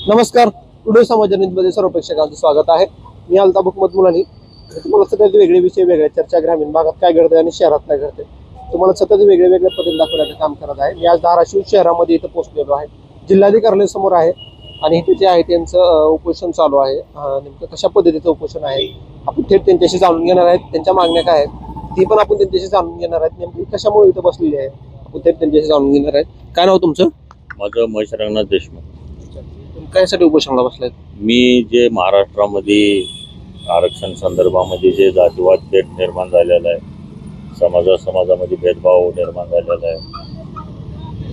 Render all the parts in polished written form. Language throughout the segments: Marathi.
नमस्कार. टुडे समाचारमध्ये सर्व प्रेक्षकांचं स्वागत आहे. मी अल्ताफ हुकमत मुलानी. तुम्हाला सतत वेगळे विषय, वेगळ्या चर्चा, ग्रामीण भागात काय घडतंय आणि शहरात काय घडतंय, तुम्हाला सतत वेगळे वेगळे पद्धती दाखवण्याचं काम करत आहे. मी आज धाराशिव शहरामध्ये इथं पोहोचलेलो आहे. जिल्हाधिकारी समोर आहे आणि इथे जे आहे त्यांचं उपोषण चालू आहे. नेमकं कशा पद्धतीचं उपोषण आहे आपण थेट त्यांच्याशी जाणून घेणार आहेत. त्यांच्या मागण्या काय आहेत ती पण आपण त्यांच्याशी जाणून घेणार आहेत. नेमकी कशामुळे इथं बसलेली आहे आपण थेट त्यांच्याशी जाणून घेणार आहेत. काय नाव तुमचं? माझं महेश रंगनाथ देशमुख. कायसाठी उपोषणाला बसलाय? मी जे महाराष्ट्रामध्ये आरक्षण संदर्भामध्ये जे जातीवाद पेट निर्माण झालेला आहे, समाजामध्ये भेदभाव निर्माण झालेला आहे,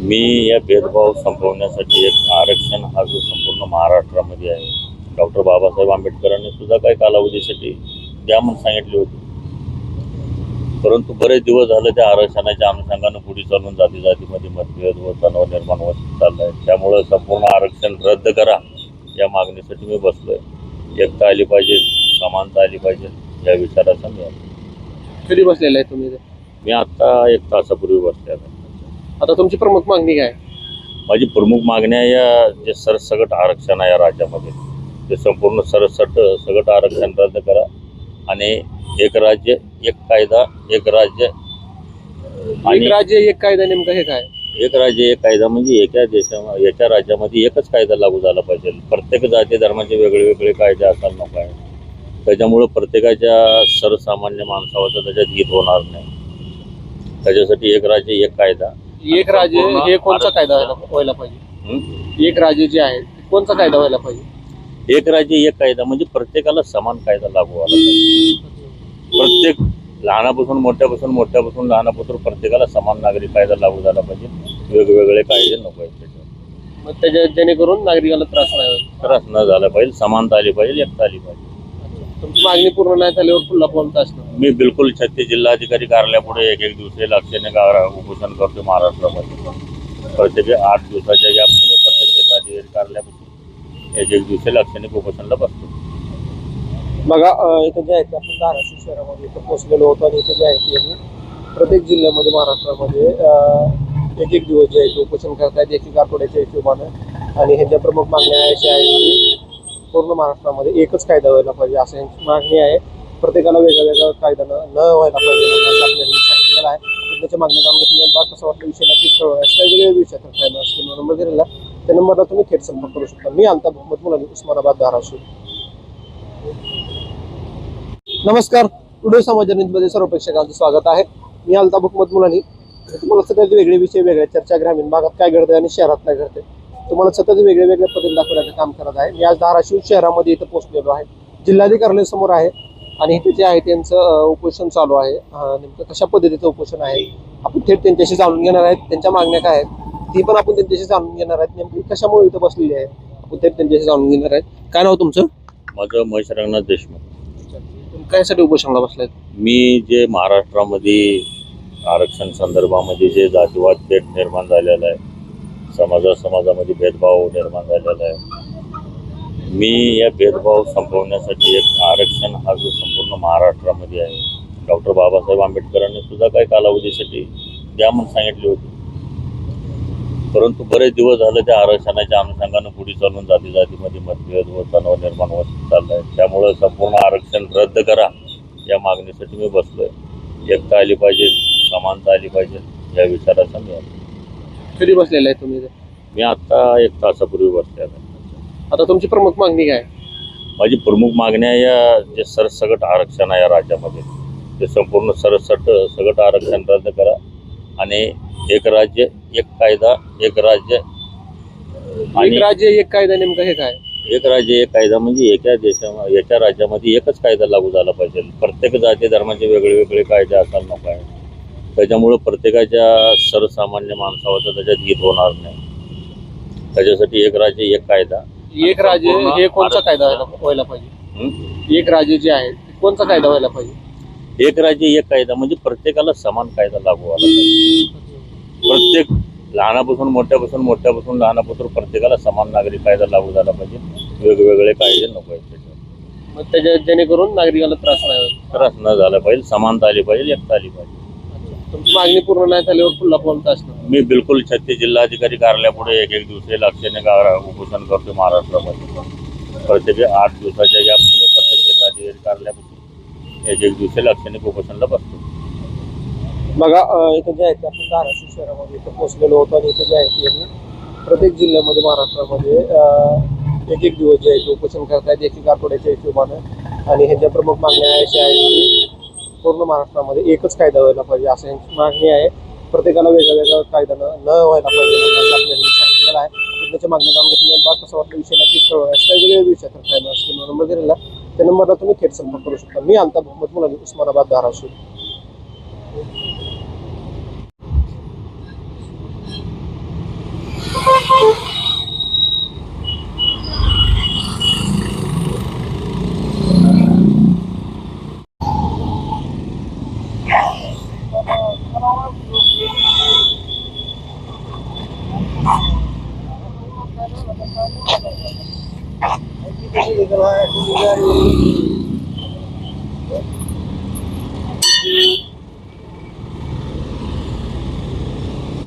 मी या भेदभाव संपवण्यासाठी एक आरक्षण हा जो संपूर्ण महाराष्ट्रामध्ये आहे, डॉक्टर बाबासाहेब आंबेडकरांनी सुद्धा काही कालावधीसाठी द्या म्हणून सांगितले होते. परंतु बरेच दिवस झाले त्या आरक्षणाच्या अनुषंगानं पुढे चालून जातीमध्ये मतभेद व तणाव निर्माण होत चालला आहे. त्यामुळं संपूर्ण आरक्षण रद्द करा या मागणीसाठी मी बसलोय. एकता आली पाहिजे, समानता आली पाहिजे या विचाराचा मी आहे. कधी बसलेला आहे तुम्ही? मी आता 1 तासापूर्वी बसले आहे. आता तुमची प्रमुख मागणी काय? माझी प्रमुख मागण्या या जे सरसकट आरक्षण आहे या राज्यामध्ये, ते संपूर्ण सरसकट आरक्षण रद्द करा आणि एक राज्य एक कायदा, एक राज्य एक राज्य एक कायदा. नेमकं हे काय? एक राज्य एक कायदा म्हणजे एका राज्यामध्ये एकच कायदा लागू झाला पाहिजे. प्रत्येक जाती धर्माचे वेगळे वेगळे कायदे असायला नको आहे. त्याच्यामुळं प्रत्येकाच्या सर्वसामान्य माणसावर त्याच्यात हित होणार नाही. त्याच्यासाठी एक राज्य एक कायदा. एक राज्य हे कोणचा कायदा व्हायला पाहिजे? एक राज्य जे आहे कोणचा कायदा व्हायला पाहिजे? एक राज्य एक कायदा म्हणजे प्रत्येकाला समान कायदा लागू व्हायला पाहिजे. प्रत्येक मोठ्यापासून लहानापासून प्रत्येकाला समान नागरिक कायदा लागू झाला पाहिजे. वेगवेगळे कायदे नको आहेत त्याच्यावर. मग त्याच्या जेणेकरून नागरिकाला त्रास न झाला पाहिजे, समानता आली पाहिजे, एकता आली पाहिजे. तुमची मागणी पूर्ण नाही झाल्यावर पुन्हा बोलत असणार. मी बिलकुल 36 जिल्हाधिकारी कार्यालयापुढे एक दिवसीय लक्षणे उपोषण करतो महाराष्ट्रामध्ये. प्रत्येक 8 दिवसाच्या गॅपने मी प्रत्येक जिल्हाधिकारी कार्यालयापासून एक दिवसीय लक्षणे उपोषणला बसतो. बघा, इथं जे आहे ते आपण धाराशिव शहरामध्ये इथं पोहोचलेलो होतो आणि इथं जे आहे ते प्रत्येक जिल्ह्यामध्ये महाराष्ट्रामध्ये एक दिवस जे आहे ते उपोषण करतायत एक आठवड्याच्या हिशोबानं. आणि ह्यांच्या प्रमुख मागण्या अशा आहेत की पूर्ण महाराष्ट्रामध्ये एकच कायदा व्हायला पाहिजे असं यांची मागणी आहे. प्रत्येकाला वेगळा कायदा न व्हायला पाहिजे असं आपल्याला सांगितलेलं आहे. त्याच्या मागण्या जाणून घेतल्या. कसं वाटलं विषय नक्कीच कळवा. वेगवेगळे विषय काय नंबर दिलेला त्या नंबरला तुम्ही थेट संपर्क करू शकता. मी अल्ताफ हुकमत मुलानी, उस्मानाबाद, धाराशिव. नमस्कार. टुडे समाचारमध्ये सर्व प्रेक्षकांचं स्वागत आहे. मी अल्ताफ हुकमत मुलानी. तुम्हाला सतत वेगळे विषय, वेगळ्या चर्चा, ग्रामीण भागात काय घडतंय आणि शहरात काय घडतंय, तुम्हाला सतत वेगळे वेगळे पद्धती दाखवण्याचं काम करत आहे. मी आज धाराशिव शहरामध्ये इथं पोहोचलेलो आहे. जिल्हाधिकारी समोर आहे आणि इथे जे आहे त्यांचं उपोषण चालू आहे. नेमकं कशा पद्धतीचं उपोषण आहे आपण थेट त्यांच्याशी जाणून घेणार आहेत. त्यांच्या मागण्या काय आहेत ती पण आपण त्यांच्याशी जाणून घेणार आहेत. नेमकी कशामुळे इथं बसलेली आहे आपण थेट त्यांच्याशी जाणून घेणार आहेत. काय नाव तुमचं? माझं महेश रंगनाथ देशमुख. कायसाठी उपोषणाला बसलाय? मी जे महाराष्ट्रामध्ये आरक्षण संदर्भामध्ये जे जातीवाद पेट निर्माण झालेला आहे, समाजामध्ये भेदभाव निर्माण झालेला आहे, मी या भेदभाव संपवण्यासाठी एक आरक्षण हा जो संपूर्ण महाराष्ट्रामध्ये आहे, डॉक्टर बाबासाहेब आंबेडकरांनी सुद्धा काही कालावधीसाठी द्या म्हणून सांगितले होते. परंतु बरेच दिवस झाले त्या आरक्षणाच्या अनुषंगानं पुढे चालून जातीमध्ये मतभेद व तणाव निर्माण होत चालला आहे. त्यामुळं संपूर्ण आरक्षण रद्द करा या मागणीसाठी मी बसलोय. एकता आली पाहिजे, समानता आली पाहिजे या विचाराचा मी आहे. कधी बसलेला आहे तुम्ही? मी आता 1 तासापूर्वी बसले आहे. आता तुमची प्रमुख मागणी काय? माझी प्रमुख मागण्या या जे सरसकट आरक्षण आहे या राज्यामध्ये, ते संपूर्ण सरसकट आरक्षण रद्द करा आणि एक राज्य एक कायदा, एक राज्य एक राज्य एक कायदा. नेमकं हे काय? एक राज्य एक कायदा म्हणजे एका राज्यामध्ये एकच कायदा लागू झाला पाहिजे. प्रत्येक जाती धर्माचे वेगळे वेगळे कायदे असायला नको आहे. त्याच्यामुळं प्रत्येकाच्या सर्वसामान्य माणसावर त्याच्यात हित होणार नाही. त्याच्यासाठी एक राज्य एक कायदा. एक राज्य हे कोणचा कायदा व्हायला पाहिजे? एक राज्य जे आहे कोणचा कायदा व्हायला पाहिजे? एक राज्य एक कायदा म्हणजे प्रत्येकाला समान कायदा लागू व्हायला पाहिजे. प्रत्येक मोठ्यापासून लहानापासून प्रत्येकाला समान नागरिक कायदा लागू झाला पाहिजे. वेगवेगळे कायदे नको आहेत त्याच्यावर. मग त्याच्या जेणेकरून नागरिकाला त्रास न झाला पाहिजे, समानता आली पाहिजे, एकता आली पाहिजे. तुमची मागणी पूर्ण नाही झाल्यावर पुन्हा बोलत असणार. मी बिलकुल 36 जिल्हाधिकारी कार्यालयापुढे एक दिवसीय लक्षणे उपोषण करतो महाराष्ट्रामध्ये. प्रत्येक 8 दिवसाच्या गॅपने मी प्रत्येक जिल्हाधिकारी कार्यालयापासून एक दिवसीय लक्षणे उपोषणला बसतो. बघा इथं जे आहे ते आपण धाराशिव शहरामध्ये इथं पोहोचलेलो होतो आणि इथं जे आहे ते यांनी प्रत्येक जिल्ह्यामध्ये महाराष्ट्रामध्ये एक दिवस जे आहे ते उपोषण करतायत एक आठवड्याच्या हिशोबानं. आणि ह्यांच्या प्रमुख मागण्या अशा आहेत की पूर्ण महाराष्ट्रामध्ये एकच कायदा व्हायला पाहिजे असं यांची मागणी आहे. प्रत्येकाला वेगळा वेगळा कायदा न व्हायला पाहिजे असं आपल्याला सांगितलेलं आहे. त्याच्या मागण्या जाऊन घेतल्या कसं वाटलं विषय नक्कीच कळवा. काही वेगळे विषय तर काय नसतील नंबर दिलेला त्या नंबरला तुम्ही थेट संपर्क करू शकता. मी अल्ताफ मोहम्मद मुलानी, उस्मानाबाद, धाराशिव. है